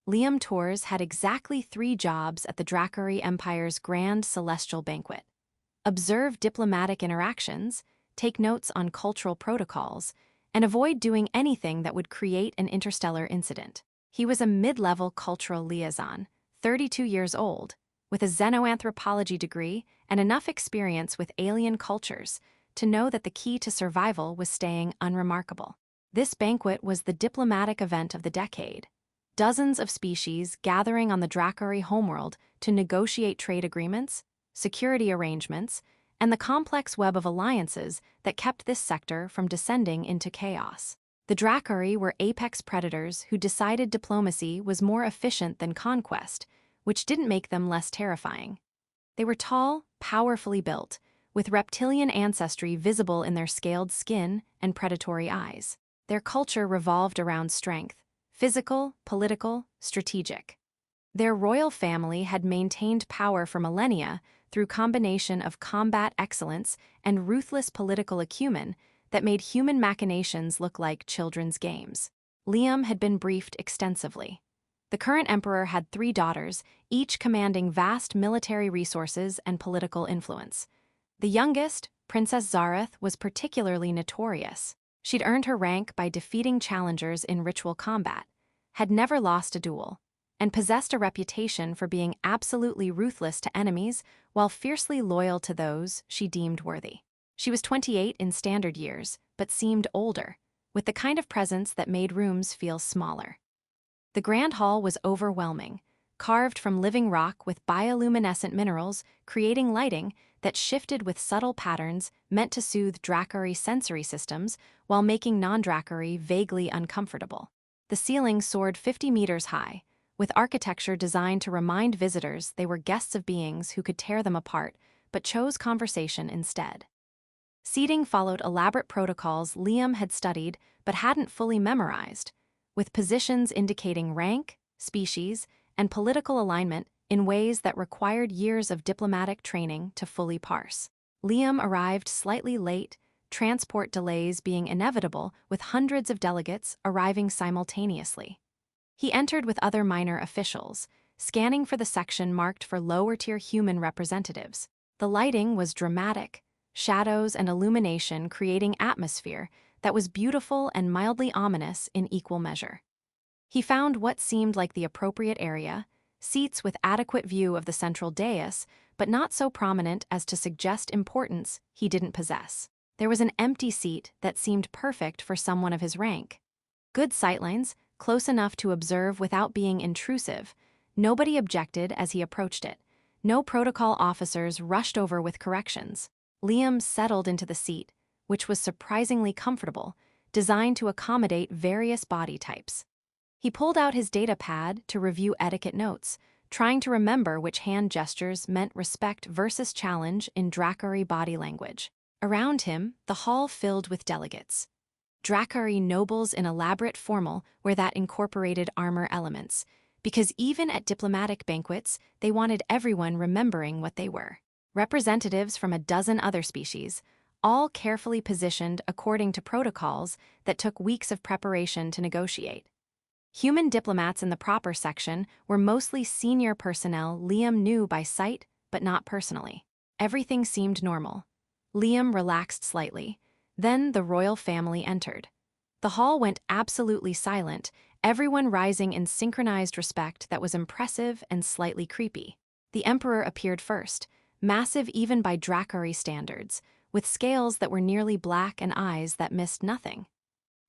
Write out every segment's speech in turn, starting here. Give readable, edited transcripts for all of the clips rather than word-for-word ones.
Liam Tours had exactly 3 jobs at the Dracari Empire's Grand Celestial Banquet: observe diplomatic interactions, take notes on cultural protocols, and avoid doing anything that would create an interstellar incident. He was a mid-level cultural liaison, 32 years old, with a xenoanthropology degree and enough experience with alien cultures to know that the key to survival was staying unremarkable. This banquet was the diplomatic event of the decade. Dozens of species gathering on the Dracari homeworld to negotiate trade agreements, security arrangements, and the complex web of alliances that kept this sector from descending into chaos. The Dracari were apex predators who decided diplomacy was more efficient than conquest, which didn't make them less terrifying. They were tall, powerfully built, with reptilian ancestry visible in their scaled skin and predatory eyes. Their culture revolved around strength: physical, political, strategic. Their royal family had maintained power for millennia through combination of combat excellence and ruthless political acumen that made human machinations look like children's games. Liam had been briefed extensively. The current emperor had 3 daughters, each commanding vast military resources and political influence. The youngest, Princess Zareth, was particularly notorious. She'd earned her rank by defeating challengers in ritual combat, had never lost a duel, and possessed a reputation for being absolutely ruthless to enemies while fiercely loyal to those she deemed worthy. She was 28 in standard years, but seemed older, with the kind of presence that made rooms feel smaller. The grand hall was overwhelming, carved from living rock with bioluminescent minerals, creating lighting that shifted with subtle patterns meant to soothe Dracari sensory systems while making non-Dracari vaguely uncomfortable. The ceiling soared 50 meters high, with architecture designed to remind visitors they were guests of beings who could tear them apart, but chose conversation instead. Seating followed elaborate protocols Liam had studied but hadn't fully memorized, with positions indicating rank, species, and political alignment in ways that required years of diplomatic training to fully parse. Liam arrived slightly late, transport delays being inevitable with hundreds of delegates arriving simultaneously. He entered with other minor officials, scanning for the section marked for lower-tier human representatives. The lighting was dramatic, shadows and illumination creating atmosphere that was beautiful and mildly ominous in equal measure. He found what seemed like the appropriate area, seats with adequate view of the central dais, but not so prominent as to suggest importance he didn't possess. There was an empty seat that seemed perfect for someone of his rank. Good sightlines, close enough to observe without being intrusive. Nobody objected as he approached it. No protocol officers rushed over with corrections. Liam settled into the seat, which was surprisingly comfortable, designed to accommodate various body types. He pulled out his data pad to review etiquette notes, trying to remember which hand gestures meant respect versus challenge in Dracari body language. Around him, the hall filled with delegates. Dracari nobles in elaborate formal where that incorporated armor elements, because even at diplomatic banquets, they wanted everyone remembering what they were. Representatives from a dozen other species, all carefully positioned according to protocols that took weeks of preparation to negotiate. Human diplomats in the proper section were mostly senior personnel Liam knew by sight, but not personally. Everything seemed normal. Liam relaxed slightly. Then the royal family entered. The hall went absolutely silent, everyone rising in synchronized respect that was impressive and slightly creepy. The emperor appeared first, massive even by Dracari standards, with scales that were nearly black and eyes that missed nothing.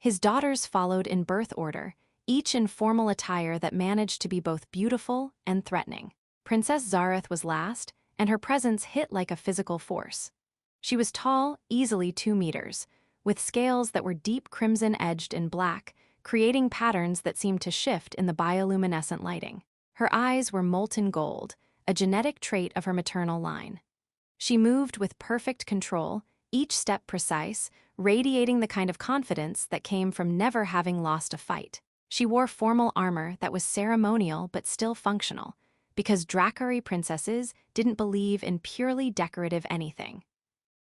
His daughters followed in birth order, each in formal attire that managed to be both beautiful and threatening. Princess Zareth was last, and her presence hit like a physical force. She was tall, easily 2 meters, with scales that were deep crimson-edged in black, creating patterns that seemed to shift in the bioluminescent lighting. Her eyes were molten gold, a genetic trait of her maternal line. She moved with perfect control, each step precise, radiating the kind of confidence that came from never having lost a fight. She wore formal armor that was ceremonial but still functional, because Dracari princesses didn't believe in purely decorative anything.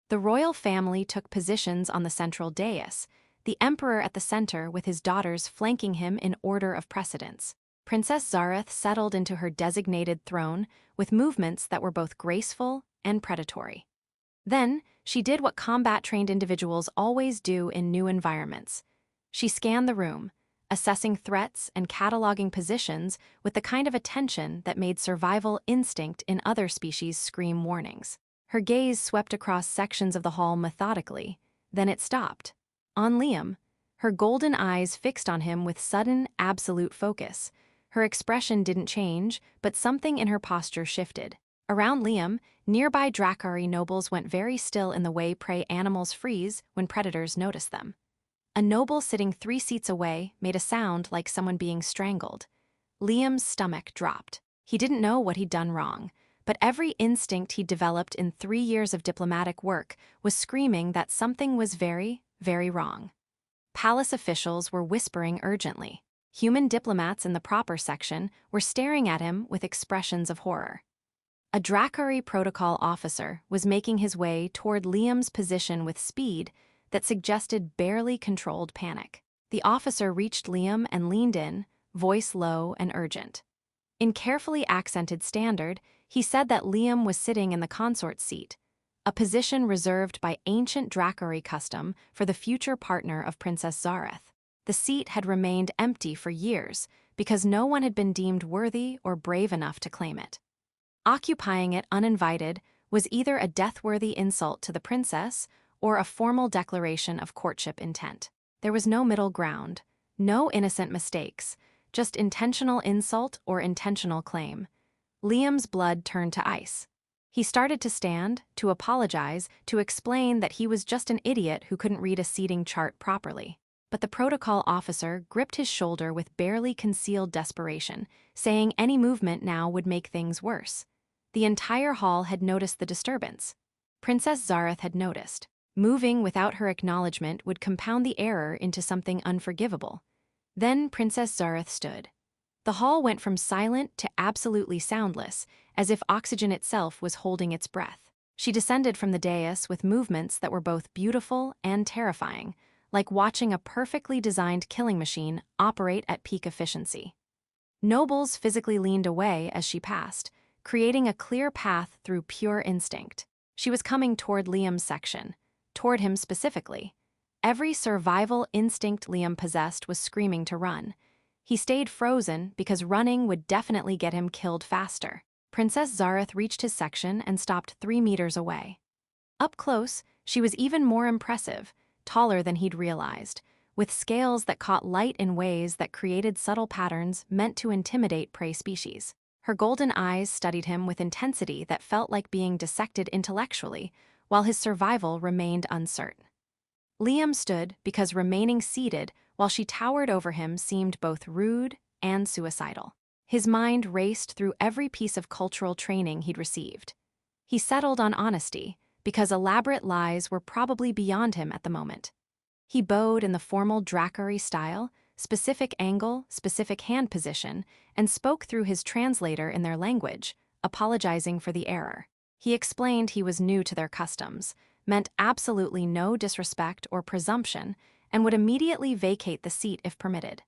The royal family took positions on the central dais, the emperor at the center with his daughters flanking him in order of precedence. Princess Zareth settled into her designated throne with movements that were both graceful and predatory. Then, she did what combat-trained individuals always do in new environments. She scanned the room, assessing threats and cataloging positions with the kind of attention that made survival instinct in other species scream warnings. Her gaze swept across sections of the hall methodically, then it stopped. On Liam, her golden eyes fixed on him with sudden, absolute focus. Her expression didn't change, but something in her posture shifted. Around Liam, nearby Dracari nobles went very still in the way prey animals freeze when predators notice them. A noble sitting 3 seats away made a sound like someone being strangled. Liam's stomach dropped. He didn't know what he'd done wrong, but every instinct he'd developed in 3 years of diplomatic work was screaming that something was very, very wrong. Palace officials were whispering urgently. Human diplomats in the proper section were staring at him with expressions of horror. A Dracari protocol officer was making his way toward Liam's position with speed that suggested barely controlled panic. The officer reached Liam and leaned in, voice low and urgent. In carefully accented standard, he said that Liam was sitting in the consort seat, a position reserved by ancient Dracari custom for the future partner of Princess Zareth. The seat had remained empty for years because no one had been deemed worthy or brave enough to claim it. Occupying it uninvited was either a death-worthy insult to the princess or a formal declaration of courtship intent. There was no middle ground, no innocent mistakes, just intentional insult or intentional claim. Liam's blood turned to ice. He started to stand, to apologize, to explain that he was just an idiot who couldn't read a seating chart properly. But the protocol officer gripped his shoulder with barely concealed desperation, saying any movement now would make things worse. The entire hall had noticed the disturbance. Princess Zareth had noticed. Moving without her acknowledgement would compound the error into something unforgivable. Then Princess Zareth stood. The hall went from silent to absolutely soundless, as if oxygen itself was holding its breath. She descended from the dais with movements that were both beautiful and terrifying, like watching a perfectly designed killing machine operate at peak efficiency. Nobles physically leaned away as she passed, creating a clear path through pure instinct. She was coming toward Liam's section, toward him specifically. Every survival instinct Liam possessed was screaming to run. He stayed frozen because running would definitely get him killed faster. Princess Zareth reached his section and stopped 3 meters away. Up close, she was even more impressive, taller than he'd realized, with scales that caught light in ways that created subtle patterns meant to intimidate prey species. Her golden eyes studied him with intensity that felt like being dissected intellectually, while his survival remained uncertain. Liam stood because remaining seated while she towered over him seemed both rude and suicidal. His mind raced through every piece of cultural training he'd received. He settled on honesty because elaborate lies were probably beyond him at the moment. He bowed in the formal Dracari style, specific angle, specific hand position, and spoke through his translator in their language, apologizing for the error. He explained he was new to their customs, meant absolutely no disrespect or presumption, and would immediately vacate the seat if permitted.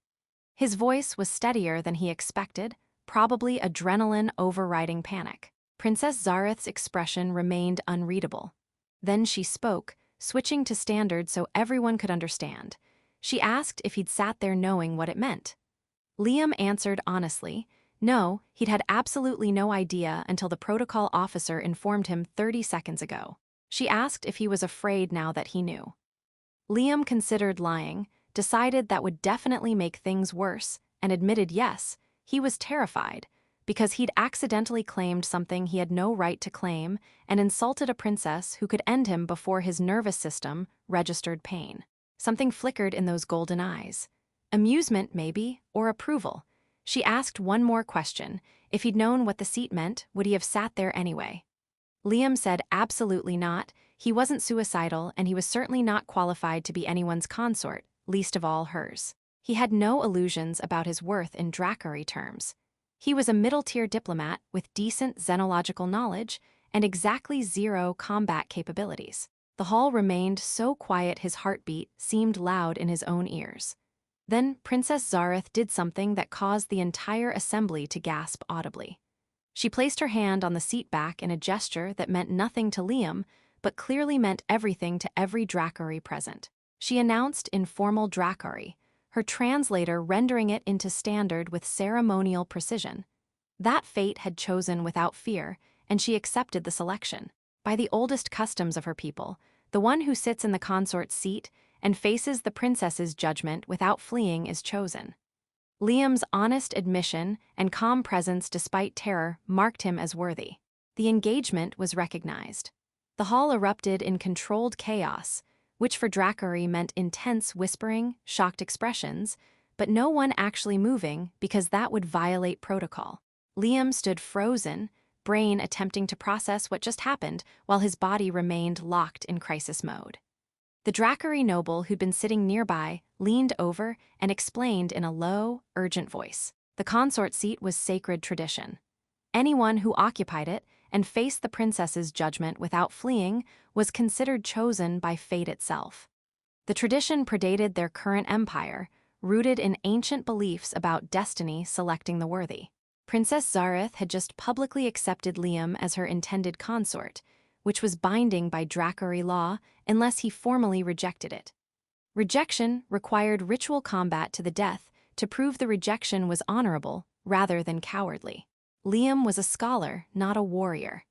His voice was steadier than he expected, probably adrenaline overriding panic. Princess Zareth's expression remained unreadable. Then she spoke, switching to standard so everyone could understand. She asked if he'd sat there knowing what it meant. Liam answered honestly, no, he'd had absolutely no idea until the protocol officer informed him 30 seconds ago. She asked if he was afraid now that he knew. Liam considered lying, decided that would definitely make things worse, and admitted yes, he was terrified, because he'd accidentally claimed something he had no right to claim and insulted a princess who could end him before his nervous system registered pain. Something flickered in those golden eyes. Amusement, maybe, or approval. She asked one more question. If he'd known what the seat meant, would he have sat there anyway? Liam said absolutely not. He wasn't suicidal, and he was certainly not qualified to be anyone's consort, least of all hers. He had no illusions about his worth in Dracari terms. He was a middle-tier diplomat with decent xenological knowledge and exactly 0 combat capabilities. The hall remained so quiet his heartbeat seemed loud in his own ears. Then Princess Zareth did something that caused the entire assembly to gasp audibly. She placed her hand on the seat back in a gesture that meant nothing to Liam, but clearly meant everything to every Dracari present. She announced in formal Dracari, her translator rendering it into standard with ceremonial precision. That fate had chosen without fear, and she accepted the selection. By the oldest customs of her people, the one who sits in the consort's seat and faces the princess's judgment without fleeing is chosen. Liam's honest admission and calm presence despite terror marked him as worthy. The engagement was recognized. The hall erupted in controlled chaos, which for Dracari meant intense whispering, shocked expressions, but no one actually moving because that would violate protocol. Liam stood frozen, brain attempting to process what just happened while his body remained locked in crisis mode. The Dracari noble who'd been sitting nearby leaned over and explained in a low, urgent voice. The consort seat was sacred tradition. Anyone who occupied it and faced the princess's judgment without fleeing was considered chosen by fate itself. The tradition predated their current empire, rooted in ancient beliefs about destiny selecting the worthy. Princess Zareth had just publicly accepted Liam as her intended consort, which was binding by Dracari law unless he formally rejected it. Rejection required ritual combat to the death to prove the rejection was honorable rather than cowardly. Liam was a scholar, not a warrior.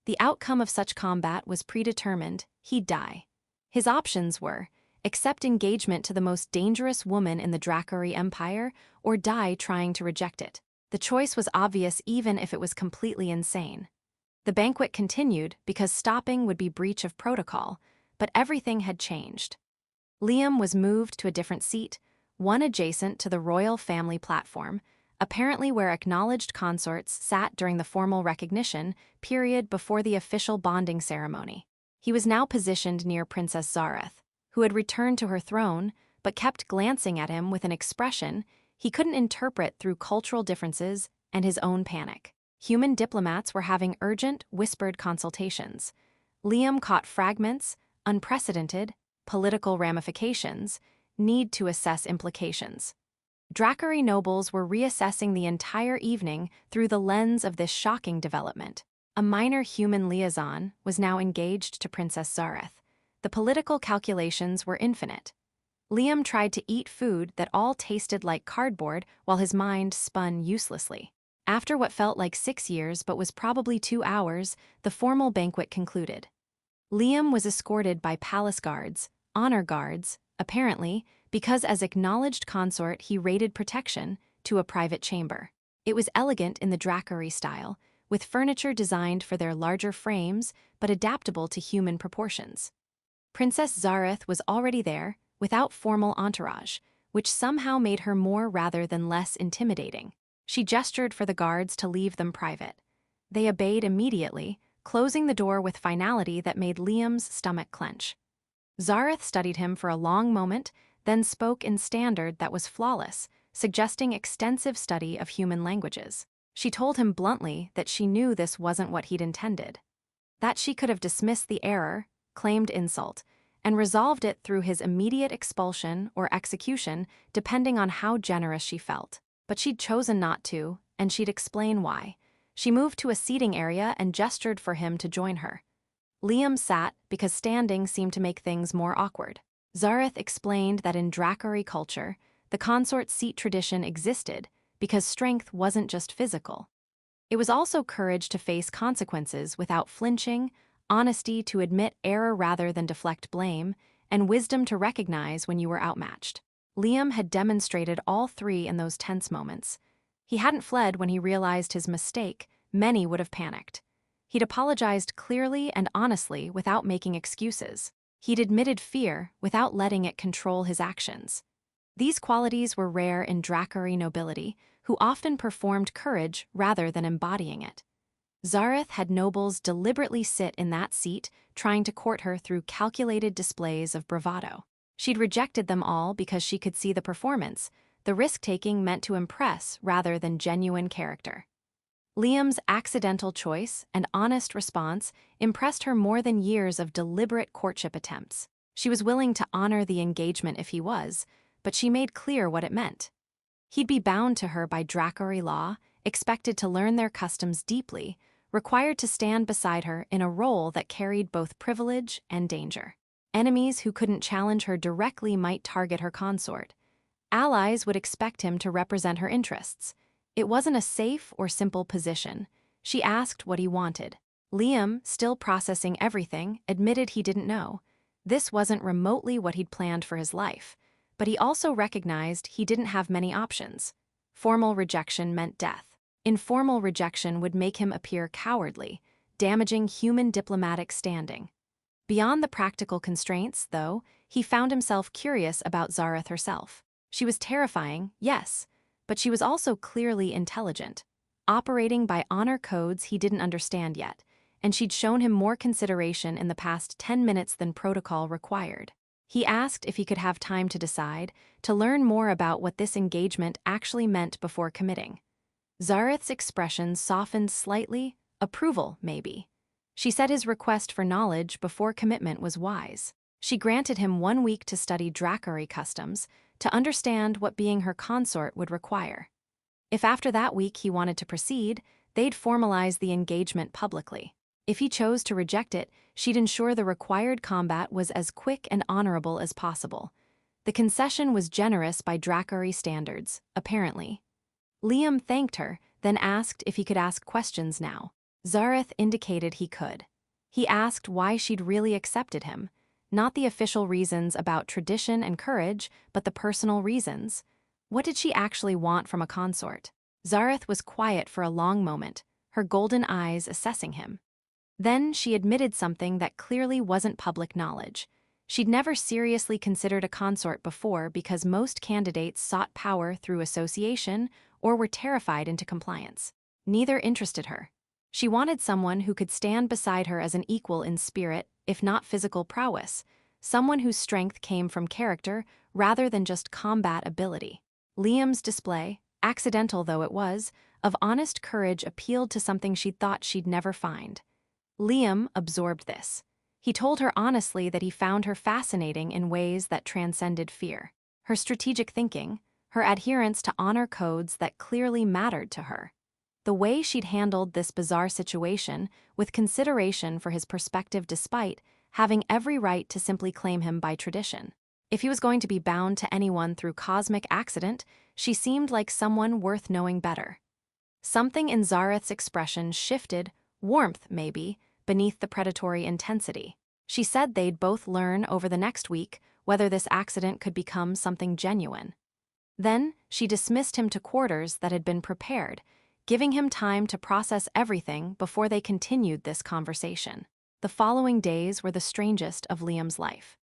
The outcome of such combat was predetermined: he'd die. His options were: accept engagement to the most dangerous woman in the Dracari Empire, or die trying to reject it. The choice was obvious even if it was completely insane. The banquet continued because stopping would be breach of protocol, but everything had changed. Liam was moved to a different seat, one adjacent to the royal family platform, apparently where acknowledged consorts sat during the formal recognition period before the official bonding ceremony. He was now positioned near Princess Zareth, who had returned to her throne but kept glancing at him with an expression he couldn't interpret through cultural differences and his own panic. Human diplomats were having urgent, whispered consultations. Liam caught fragments: unprecedented, political ramifications, need to assess implications. Dracari nobles were reassessing the entire evening through the lens of this shocking development. A minor human liaison was now engaged to Princess Zareth. The political calculations were infinite. Liam tried to eat food that all tasted like cardboard while his mind spun uselessly. After what felt like 6 years but was probably 2 hours, the formal banquet concluded. Liam was escorted by palace guards, honor guards, apparently, because as acknowledged consort he rated protection, to a private chamber. It was elegant in the Dracari style, with furniture designed for their larger frames but adaptable to human proportions. Princess Zareth was already there, without formal entourage, which somehow made her more rather than less intimidating. She gestured for the guards to leave them private. They obeyed immediately, closing the door with finality that made Liam's stomach clench. Zareth studied him for a long moment, then spoke in standard that was flawless, suggesting extensive study of human languages. She told him bluntly that she knew this wasn't what he'd intended. That she could have dismissed the error, claimed insult, and resolved it through his immediate expulsion or execution depending on how generous she felt. But she'd chosen not to, and she'd explain why. She moved to a seating area and gestured for him to join her. Liam sat because standing seemed to make things more awkward. Zareth explained that in Dracari culture, the consort seat tradition existed because strength wasn't just physical. It was also courage to face consequences without flinching, honesty to admit error rather than deflect blame, and wisdom to recognize when you were outmatched. Liam had demonstrated all three in those tense moments. He hadn't fled when he realized his mistake. Many would have panicked. He'd apologized clearly and honestly without making excuses. He'd admitted fear without letting it control his actions. These qualities were rare in Dracari nobility, who often performed courage rather than embodying it. Zareth had nobles deliberately sit in that seat, trying to court her through calculated displays of bravado. She'd rejected them all because she could see the performance, the risk-taking meant to impress rather than genuine character. Liam's accidental choice and honest response impressed her more than years of deliberate courtship attempts. She was willing to honor the engagement if he was, but she made clear what it meant. He'd be bound to her by Dracari law, expected to learn their customs deeply, required to stand beside her in a role that carried both privilege and danger. Enemies who couldn't challenge her directly might target her consort. Allies would expect him to represent her interests. It wasn't a safe or simple position. She asked what he wanted. Liam, still processing everything, admitted he didn't know. This wasn't remotely what he'd planned for his life, but he also recognized he didn't have many options. Formal rejection meant death. Informal rejection would make him appear cowardly, damaging human diplomatic standing. Beyond the practical constraints, though, he found himself curious about Zareth herself. She was terrifying, yes, but she was also clearly intelligent, operating by honor codes he didn't understand yet, and she'd shown him more consideration in the past 10 minutes than protocol required. He asked if he could have time to decide, to learn more about what this engagement actually meant before committing. Zareth's expression softened slightly, approval, maybe. She said his request for knowledge before commitment was wise. She granted him 1 week to study Dracari customs, to understand what being her consort would require. If after that week he wanted to proceed, they'd formalize the engagement publicly. If he chose to reject it, she'd ensure the required combat was as quick and honorable as possible. The concession was generous by Dracari standards, apparently. Liam thanked her, then asked if he could ask questions now. Zareth indicated he could. He asked why she'd really accepted him. Not the official reasons about tradition and courage, but the personal reasons. What did she actually want from a consort? Zareth was quiet for a long moment, her golden eyes assessing him. Then she admitted something that clearly wasn't public knowledge. She'd never seriously considered a consort before because most candidates sought power through association or were terrified into compliance. Neither interested her. She wanted someone who could stand beside her as an equal in spirit, if not physical prowess, someone whose strength came from character rather than just combat ability. Liam's display, accidental though it was, of honest courage appealed to something she'd thought she'd never find. Liam absorbed this. He told her honestly that he found her fascinating in ways that transcended fear. Her strategic thinking, her adherence to honor codes that clearly mattered to her. The way she'd handled this bizarre situation with consideration for his perspective despite having every right to simply claim him by tradition. If he was going to be bound to anyone through cosmic accident, she seemed like someone worth knowing better. Something in Zareth's expression shifted, warmth maybe, beneath the predatory intensity. She said they'd both learn over the next week whether this accident could become something genuine. Then she dismissed him to quarters that had been prepared, giving him time to process everything before they continued this conversation. The following days were the strangest of Liam's life.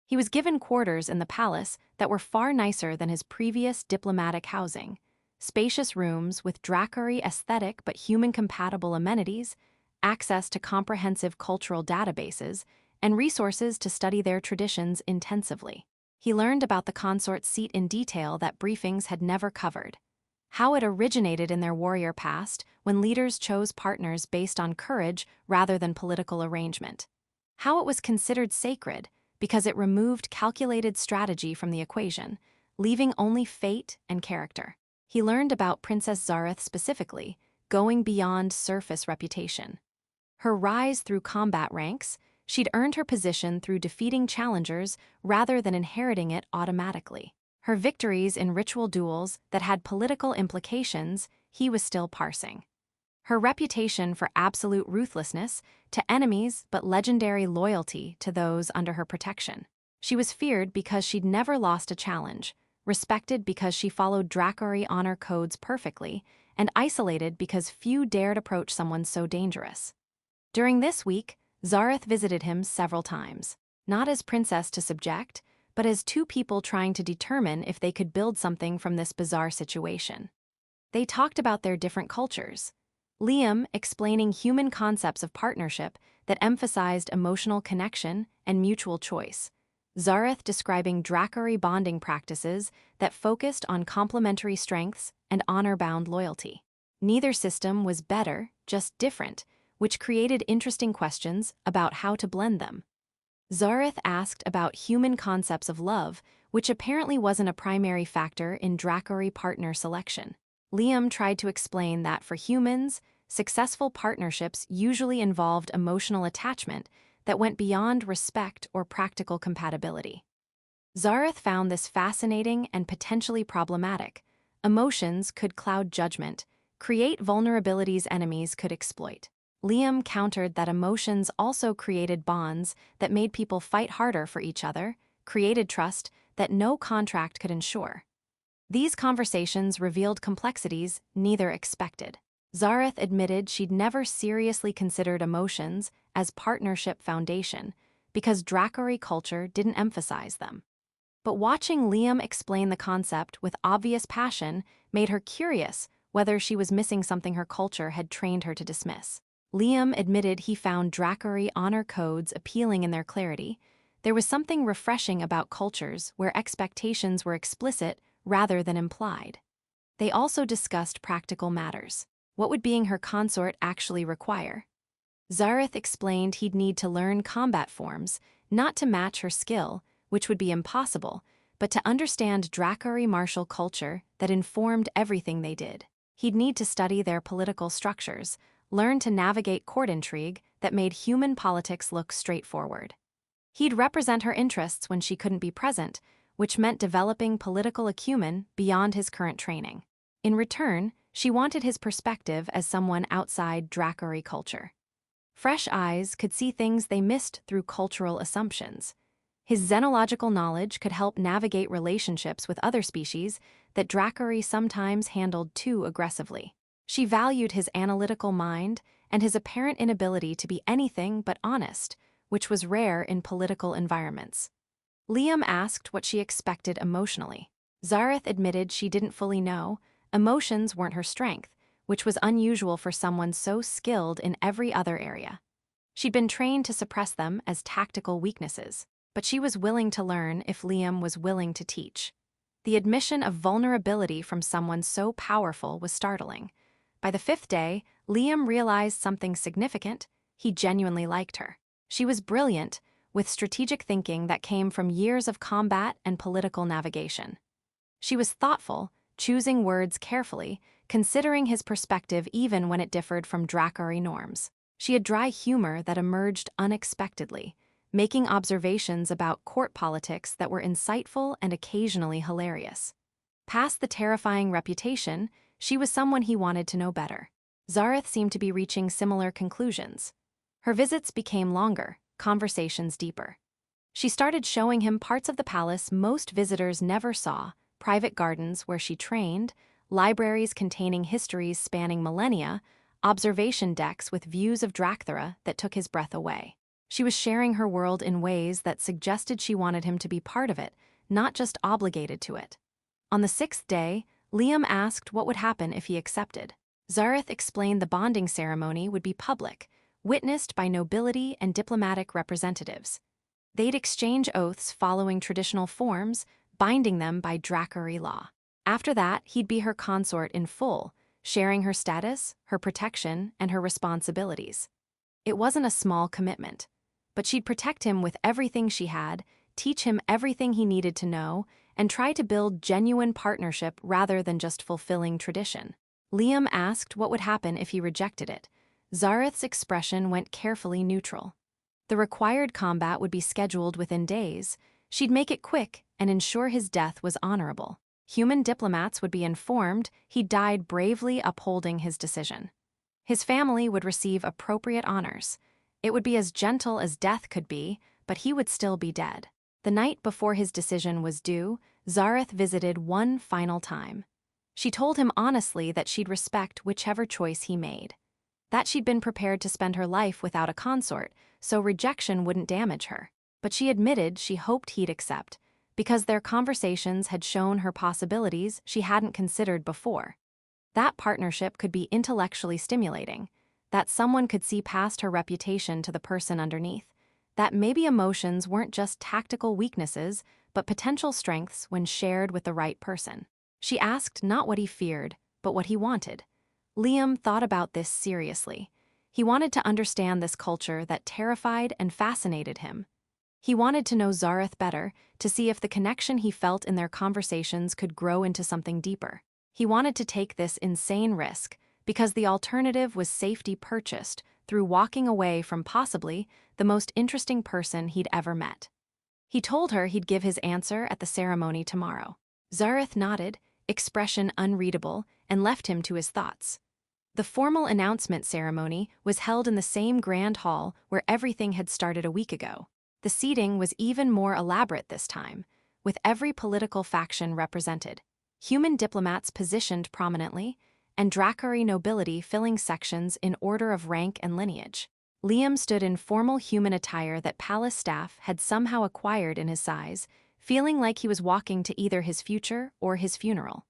He was given quarters in the palace that were far nicer than his previous diplomatic housing. Spacious rooms with Dracari aesthetic but human-compatible amenities, access to comprehensive cultural databases, and resources to study their traditions intensively. He learned about the consort seat in detail that briefings had never covered. How it originated in their warrior past when leaders chose partners based on courage rather than political arrangement. How it was considered sacred because it removed calculated strategy from the equation, leaving only fate and character. He learned about Princess Zareth specifically, going beyond surface reputation. Her rise through combat ranks, she'd earned her position through defeating challengers rather than inheriting it automatically. Her victories in ritual duels that had political implications, he was still parsing. Her reputation for absolute ruthlessness to enemies but legendary loyalty to those under her protection. She was feared because she'd never lost a challenge, respected because she followed Dracari honor codes perfectly, and isolated because few dared approach someone so dangerous. During this week, Zareth visited him several times, not as princess to subject, but as two people trying to determine if they could build something from this bizarre situation. They talked about their different cultures. Liam explaining human concepts of partnership that emphasized emotional connection and mutual choice. Zareth describing Dracari bonding practices that focused on complementary strengths and honor-bound loyalty. Neither system was better, just different, which created interesting questions about how to blend them. Zareth asked about human concepts of love, which apparently wasn't a primary factor in Dracari partner selection. Liam tried to explain that for humans, successful partnerships usually involved emotional attachment that went beyond respect or practical compatibility. Zareth found this fascinating and potentially problematic. Emotions could cloud judgment, create vulnerabilities enemies could exploit. Liam countered that emotions also created bonds that made people fight harder for each other, created trust that no contract could ensure. These conversations revealed complexities neither expected. Zareth admitted she'd never seriously considered emotions as partnership foundation because Dracari culture didn't emphasize them. But watching Liam explain the concept with obvious passion made her curious whether she was missing something her culture had trained her to dismiss. Liam admitted he found Dracari honor codes appealing in their clarity. There was something refreshing about cultures where expectations were explicit rather than implied. They also discussed practical matters. What would being her consort actually require? Zareth explained he'd need to learn combat forms, not to match her skill, which would be impossible, but to understand Dracari martial culture that informed everything they did. He'd need to study their political structures, learn to navigate court intrigue that made human politics look straightforward. He'd represent her interests when she couldn't be present, which meant developing political acumen beyond his current training. In return, she wanted his perspective as someone outside Dracari culture. Fresh eyes could see things they missed through cultural assumptions. His xenological knowledge could help navigate relationships with other species that Dracari sometimes handled too aggressively. She valued his analytical mind and his apparent inability to be anything but honest, which was rare in political environments. Liam asked what she expected emotionally. Zareth admitted she didn't fully know. Emotions weren't her strength, which was unusual for someone so skilled in every other area. She'd been trained to suppress them as tactical weaknesses, but she was willing to learn if Liam was willing to teach. The admission of vulnerability from someone so powerful was startling. By the 5th day, Liam realized something significant. He genuinely liked her. She was brilliant, with strategic thinking that came from years of combat and political navigation. She was thoughtful, choosing words carefully, considering his perspective even when it differed from Dracari norms. She had dry humor that emerged unexpectedly, making observations about court politics that were insightful and occasionally hilarious. Past the terrifying reputation, she was someone he wanted to know better. Zareth seemed to be reaching similar conclusions. Her visits became longer, conversations deeper. She started showing him parts of the palace most visitors never saw, private gardens where she trained, libraries containing histories spanning millennia, observation decks with views of Dracthara that took his breath away. She was sharing her world in ways that suggested she wanted him to be part of it, not just obligated to it. On the 6th day, Liam asked what would happen if he accepted. Zareth explained the bonding ceremony would be public, witnessed by nobility and diplomatic representatives. They'd exchange oaths following traditional forms, binding them by Dracari law. After that, he'd be her consort in full, sharing her status, her protection, and her responsibilities. It wasn't a small commitment, but she'd protect him with everything she had, teach him everything he needed to know, and try to build genuine partnership rather than just fulfilling tradition. Liam asked what would happen if he rejected it. Zareth's expression went carefully neutral. The required combat would be scheduled within days. She'd make it quick and ensure his death was honorable. Human diplomats would be informed he died bravely upholding his decision. His family would receive appropriate honors. It would be as gentle as death could be, but he would still be dead. The night before his decision was due, Zareth visited one final time. She told him honestly that she'd respect whichever choice he made. That she'd been prepared to spend her life without a consort, so rejection wouldn't damage her. But she admitted she hoped he'd accept, because their conversations had shown her possibilities she hadn't considered before. That partnership could be intellectually stimulating, that someone could see past her reputation to the person underneath, that maybe emotions weren't just tactical weaknesses, but potential strengths when shared with the right person. She asked not what he feared, but what he wanted. Liam thought about this seriously. He wanted to understand this culture that terrified and fascinated him. He wanted to know Zareth better, to see if the connection he felt in their conversations could grow into something deeper. He wanted to take this insane risk, because the alternative was safety purchased through walking away from possibly the most interesting person he'd ever met. He told her he'd give his answer at the ceremony tomorrow. Zareth nodded, expression unreadable, and left him to his thoughts. The formal announcement ceremony was held in the same grand hall where everything had started a week ago. The seating was even more elaborate this time, with every political faction represented, human diplomats positioned prominently, and Dracari nobility filling sections in order of rank and lineage. Liam stood in formal human attire that palace staff had somehow acquired in his size, feeling like he was walking to either his future or his funeral.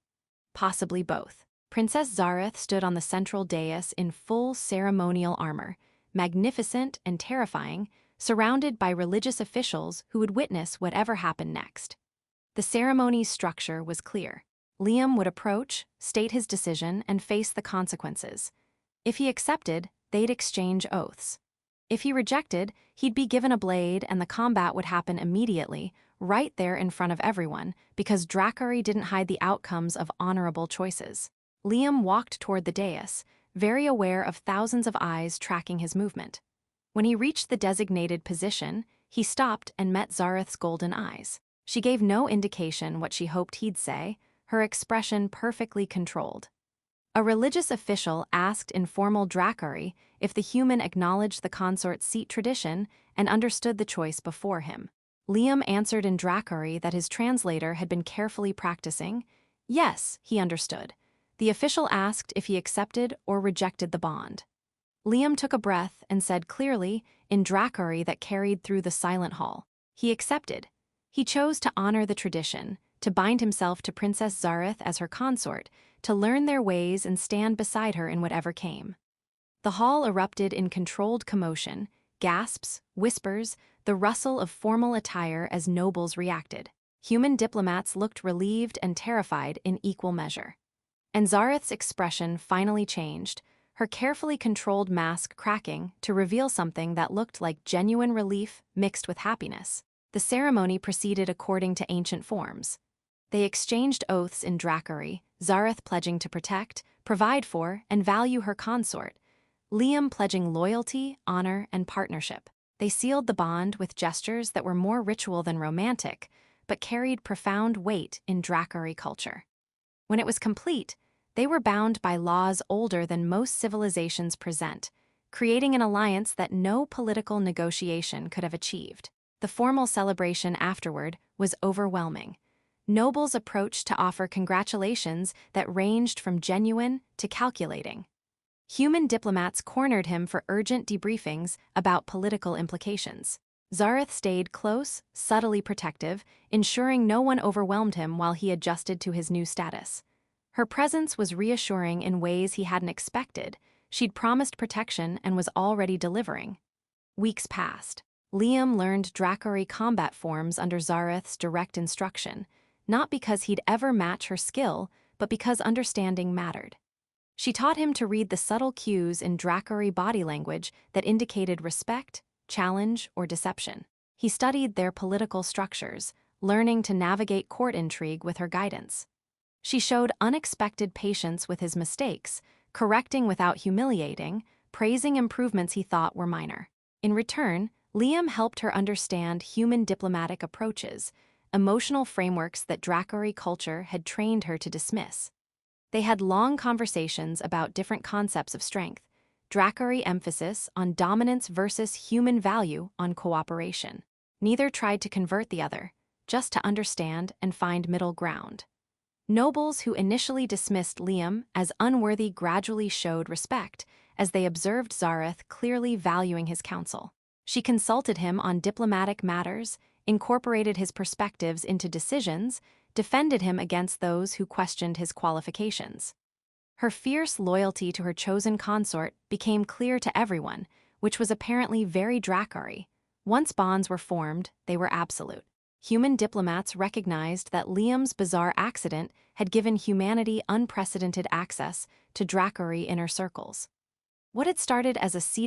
Possibly both. Princess Zareth stood on the central dais in full ceremonial armor, magnificent and terrifying, surrounded by religious officials who would witness whatever happened next. The ceremony's structure was clear. Liam would approach, state his decision, and face the consequences. If he accepted, they'd exchange oaths. If he rejected, he'd be given a blade and the combat would happen immediately, right there in front of everyone, because Dracari didn't hide the outcomes of honorable choices. Liam walked toward the dais, very aware of thousands of eyes tracking his movement. When he reached the designated position, he stopped and met Zareth's golden eyes. She gave no indication what she hoped he'd say, her expression perfectly controlled. A religious official asked in formal Dracari if the human acknowledged the consort's seat tradition and understood the choice before him. Liam answered in Dracari that his translator had been carefully practicing. Yes, he understood. The official asked if he accepted or rejected the bond. Liam took a breath and said clearly, in Dracari that carried through the silent hall, he accepted. He chose to honor the tradition, to bind himself to Princess Zareth as her consort, to learn their ways and stand beside her in whatever came. The hall erupted in controlled commotion, gasps, whispers, the rustle of formal attire as nobles reacted. Human diplomats looked relieved and terrified in equal measure. And Zareth's expression finally changed, her carefully controlled mask cracking to reveal something that looked like genuine relief mixed with happiness. The ceremony proceeded according to ancient forms. They exchanged oaths in Dracari, Zareth pledging to protect, provide for, and value her consort, Liam pledging loyalty, honor, and partnership. They sealed the bond with gestures that were more ritual than romantic, but carried profound weight in Dracari culture. When it was complete, they were bound by laws older than most civilizations present, creating an alliance that no political negotiation could have achieved. The formal celebration afterward was overwhelming. Nobles approached to offer congratulations that ranged from genuine to calculating. Human diplomats cornered him for urgent debriefings about political implications. Zareth stayed close, subtly protective, ensuring no one overwhelmed him while he adjusted to his new status. Her presence was reassuring in ways he hadn't expected. She'd promised protection and was already delivering. Weeks passed. Liam learned Dracari combat forms under Zareth's direct instruction, not because he'd ever match her skill, but because understanding mattered. She taught him to read the subtle cues in Dracari body language that indicated respect, challenge, or deception. He studied their political structures, learning to navigate court intrigue with her guidance. She showed unexpected patience with his mistakes, correcting without humiliating, praising improvements he thought were minor. In return, Liam helped her understand human diplomatic approaches, emotional frameworks that Dracari culture had trained her to dismiss. They had long conversations about different concepts of strength, Dracari emphasis on dominance versus human value on cooperation. Neither tried to convert the other, just to understand and find middle ground. Nobles who initially dismissed Liam as unworthy gradually showed respect as they observed Zareth clearly valuing his counsel. She consulted him on diplomatic matters, incorporated his perspectives into decisions, defended him against those who questioned his qualifications. Her fierce loyalty to her chosen consort became clear to everyone, which was apparently very Dracari. Once bonds were formed, they were absolute. Human diplomats recognized that Liam's bizarre accident had given humanity unprecedented access to Dracari inner circles. What had started as a seed